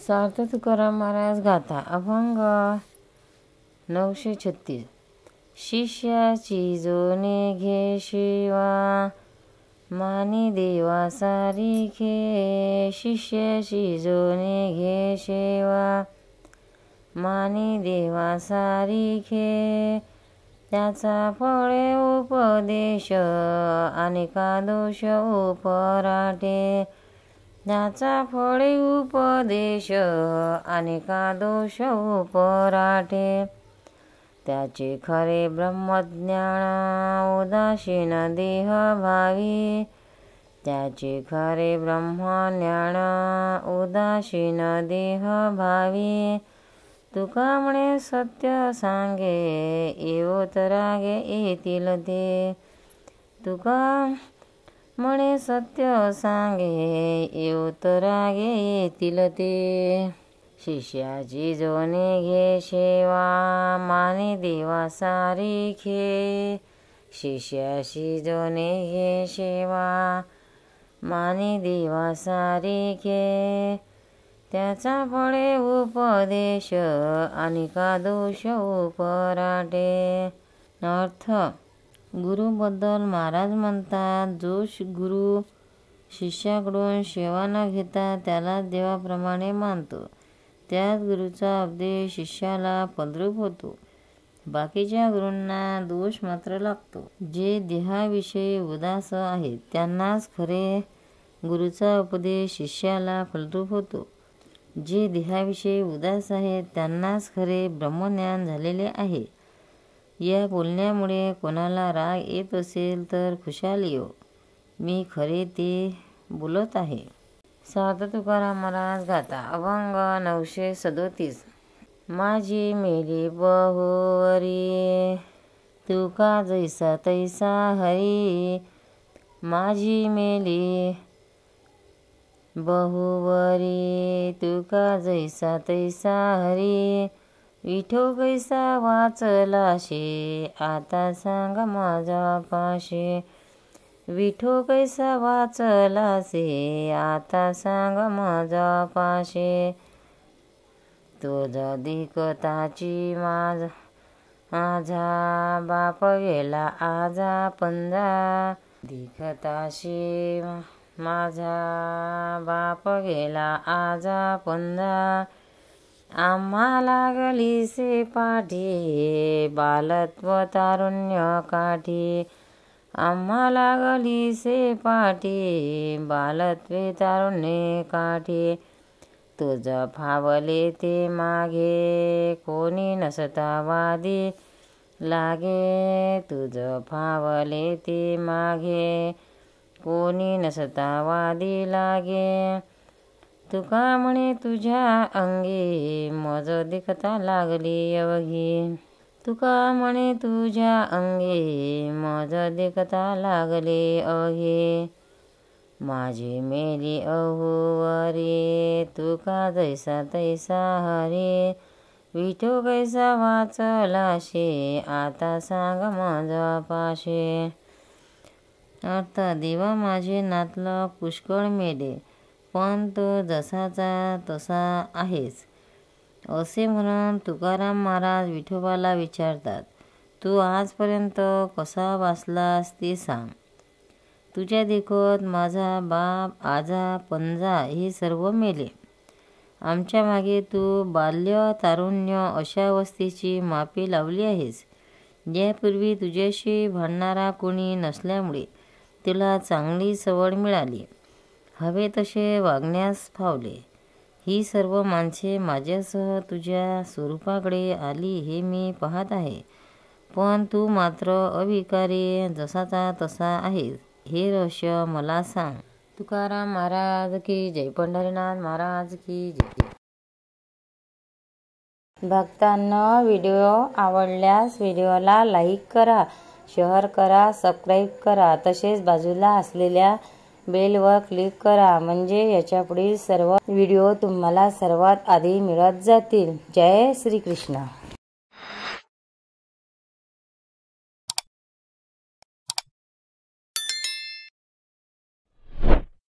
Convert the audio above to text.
सार्थ तुकाराम महाराज गाथा अभंग 936। शिष्याची जोने घे शिवा मानी देवा सारिखे। शिष्याची जोने घे शिवा मानी देवा सारिखे। त्याचा फळे उपदेश अनेका दोष उपराटे। त्याचा फळे उपदेश अनेका दोष उपराटे। त्याचे खरे ब्रह्मज्ञान उदासीन देह भावी। त्याचे खरे ब्रह्मज्ञान उदासीन देह भावी। तुका म्हणे सत्य सांगे येवोत रागे येतील ते। तुका म्हणे सत्य सांगे येवोत रागे येतील ते। शिष्याची जोने घे सेवा माने देवा सारिखे। शिष्याची जोने घे सेवा माने देवा सारिखे। त्याचा फळे उपदेश अनेका दोष उपराटे। अर्थ गुरुबद्दल महाराज म्हणतात, जो गुरु शिष्याकडून सेवा न घेता त्याला देवाप्रमाणे मानतो, त्याच गुरुचा उपदेश शिष्याला फलरूप होतो। बाकीच्या गुरूंना दोष मात्र लागतो। जे देहाविषयी उदास आहेत त्यांनाच खरे गुरुचा उपदेश शिष्याला फलरूप होतो। जे देहाविषयी उदास आहेत त्यांनाच खरे ब्रह्मज्ञान झालेले आहे। या बोलण्यामुळे कोणाला राग येत असेल तर खुशाल येवो, मी खरे ते बोलत आहे। सार्थ तुकाराम महाराज गाथा अभंग 937। माझी मेली बहुवरी तुका जैसा तैसा हरी। माझी मेली बहुवरी तुका जैसा तैसा हरी। विठो कैसा वाचलाशे आता सांग माझ्या पाशे। विठो कैसा वाचलासे आता सांग माझ्या पाशे। तुझ दिकताची माझा बाप गेला आजा पंजा। दिकताशी माझा बाप गेला आजा पंजा। आम्हा लागली से पाठी बालत्व तारुण्य काठी। आम्हा लागली से पाठी बालत्वे तारुण्य काठी। तुझ फावले ते मागे कोणी नसता वादी लागे। तुझ फावले ते मागे कोणी नसता वादी लागे। तुका म्हणे तुझ्या अंगी मज दिकता लागली अवघी। तुका म्हणे तुझ्या अंगी मज दिकता लागली अवघी। माझी मेली अहुवरी तुका जैसा तैसा हरी। विठो कैसा वाचलाशे आता सांग माझ्या पाशे। अर्थ देवा माझे नातलग पुष्कळ मेले, पण तो जसाचा तसा आहेस, असे म्हणून तुकाराम महाराज विठोबाला विचारतात, तू आजपर्यंत कसा वाचलास ते सांग। तुझ्या देखत माझा बाप आजा पंजा हे सर्व मेले। आमच्या मागे तू बाल्य तारुण्य अशा अवस्थेची मापे लावली आहेस। यापूर्वी तुझ्याशी भांडणारा कोणी नसल्यामुळे तुला चांगली सवड मिळाली, हवे तसे वागण्यास फावले। ही सर्व माणसे माझ्यासह तुझ्या स्वरूपाकडे आली हे मी पाहत आहे, पण तू मात्र अविकारी जसाचा तसा आहेस, हे रहस्य मला सांग। तुकाराम महाराज की जय। पंढरीनाथ महाराज की जय। भक्तांनो, व्हिडिओ आवडल्यास व्हिडिओला लाईक करा, शेअर करा, सबस्क्राईब करा, तसेच बाजूला असलेल्या बेलवर क्लिक करा, म्हणजे याच्या पुढील सर्व व्हिडिओ तुम्हाला सर्वात आधी मिळत जातील। जय श्री कृष्ण।